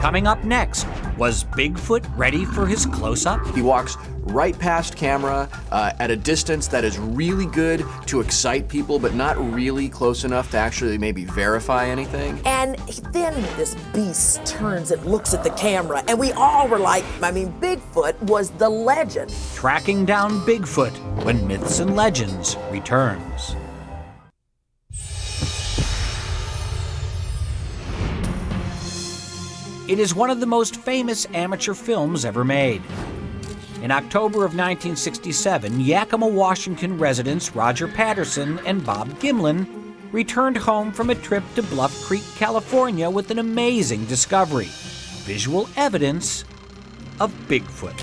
Coming up next, was Bigfoot ready for his close-up? He walks right past camera at a distance that is really good to excite people, but not really close enough to actually maybe verify anything. And then this beast turns and looks at the camera, and we all were like, Bigfoot was the legend. Tracking down Bigfoot when Myths and Legends returns. It is one of the most famous amateur films ever made. In October of 1967, Yakima, Washington residents Roger Patterson and Bob Gimlin returned home from a trip to Bluff Creek, California with an amazing discovery: visual evidence of Bigfoot.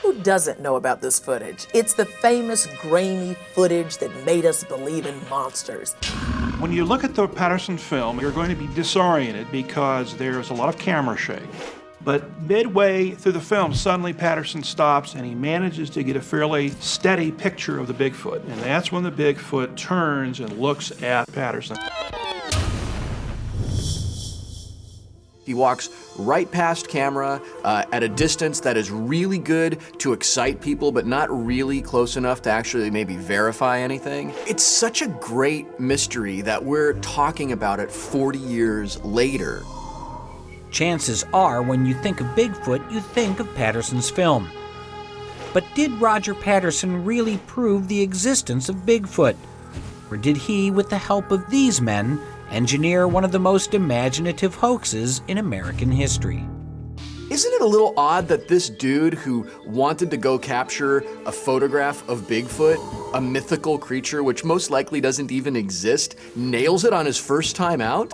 Who doesn't know about this footage? It's the famous grainy footage that made us believe in monsters. When you look at the Patterson film, you're going to be disoriented because there's a lot of camera shake. But midway through the film, suddenly Patterson stops and he manages to get a fairly steady picture of the Bigfoot. And that's when the Bigfoot turns and looks at Patterson. He walks right past camera at a distance that is really good to excite people, but not really close enough to actually maybe verify anything. It's such a great mystery that we're talking about it 40 years later. Chances are, when you think of Bigfoot, you think of Patterson's film. But did Roger Patterson really prove the existence of Bigfoot? Or did he, with the help of these men, engineer one of the most imaginative hoaxes in American history? Isn't it a little odd that this dude who wanted to go capture a photograph of Bigfoot, a mythical creature which most likely doesn't even exist, nails it on his first time out?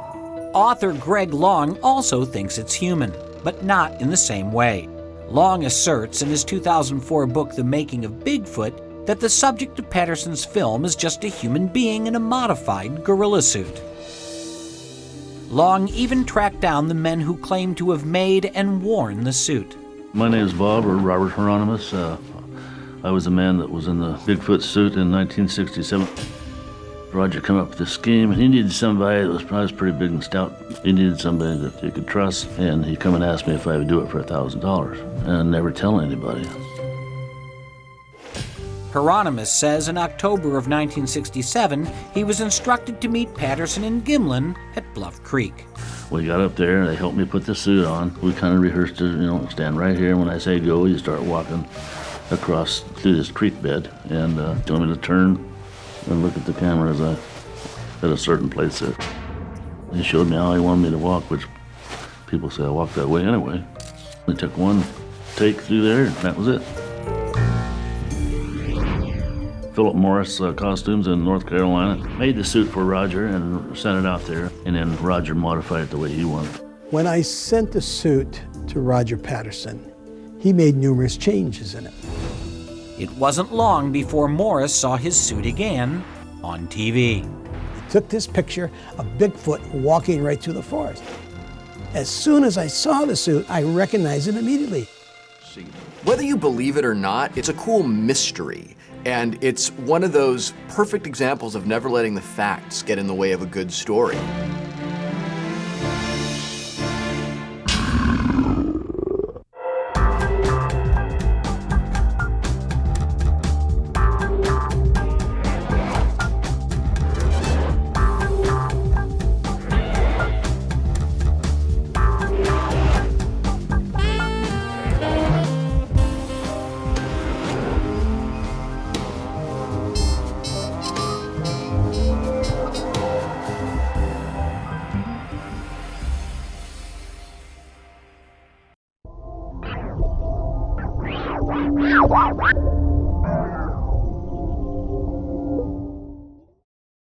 Author Greg Long also thinks it's human, but not in the same way. Long asserts in his 2004 book, The Making of Bigfoot, that the subject of Patterson's film is just a human being in a modified gorilla suit. Long even tracked down the men who claim to have made and worn the suit. My name is Bob, or Robert Hieronymus. I was the man that was in the Bigfoot suit in 1967. Roger came up with this scheme, and he needed somebody that was probably pretty big and stout. He needed somebody that he could trust, and he come and asked me if I would do it for $1,000, and never tell anybody. Hieronymus says in October of 1967, he was instructed to meet Patterson and Gimlin at Bluff Creek. We got up there, and they helped me put the suit on. We kind of rehearsed it, stand right here. When I say go, you start walking across through this creek bed, and told me to turn and look at the camera as I at a certain place there. He showed me how he wanted me to walk, which people say I walk that way anyway. We took one take through there, and that was it. Philip Morris Costumes in North Carolina made the suit for Roger and sent it out there, and then Roger modified it the way he wanted. When I sent the suit to Roger Patterson, he made numerous changes in it. It wasn't long before Morris saw his suit again on TV. He took this picture of Bigfoot walking right through the forest. As soon as I saw the suit, I recognized it immediately. Whether you believe it or not, it's a cool mystery. And it's one of those perfect examples of never letting the facts get in the way of a good story. Wow.